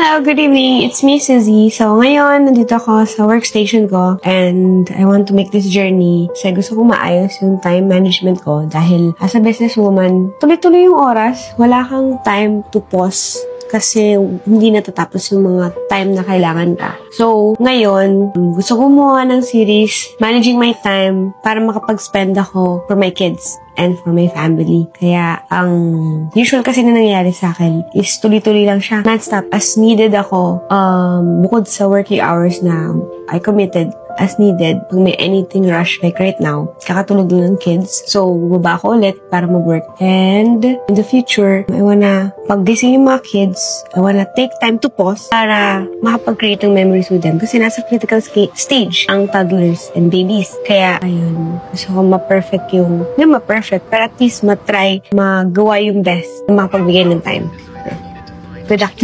Hello, good evening. It's me, Suzy. So, ngayon, nandito ako sa workstation ko and I want to make this journey kasi gusto kong maayos yung time management ko dahil as a businesswoman, tuloy-tuloy yung oras. Wala kang time to pause kasi hindi natatapos yung mga time na kailangan ka. So, ngayon, gusto ko gumawa ng series, Managing My Time, para makapag-spend ako for my kids and for my family. Kaya, ang usual kasi na nangyayari sa akin is tuloy-tuloy lang siya. Non-stop. As needed ako, bukod sa working hours na I committed, as needed, pag may anything rush, like right now, kakatulog lang ng kids. So, baba ako ulit para mag-work. And in the future, I wanna, pag gising yung mga kids, I wanna take time to pause para makapag-create ng memories with them. Kasi nasa critical stage ang toddlers and babies. Kaya, ayun, gusto ko ma-perfect yung, hindi ma-perfect, pero at least ma-try, magawa yung best na makapagbigay ng time. Good luck.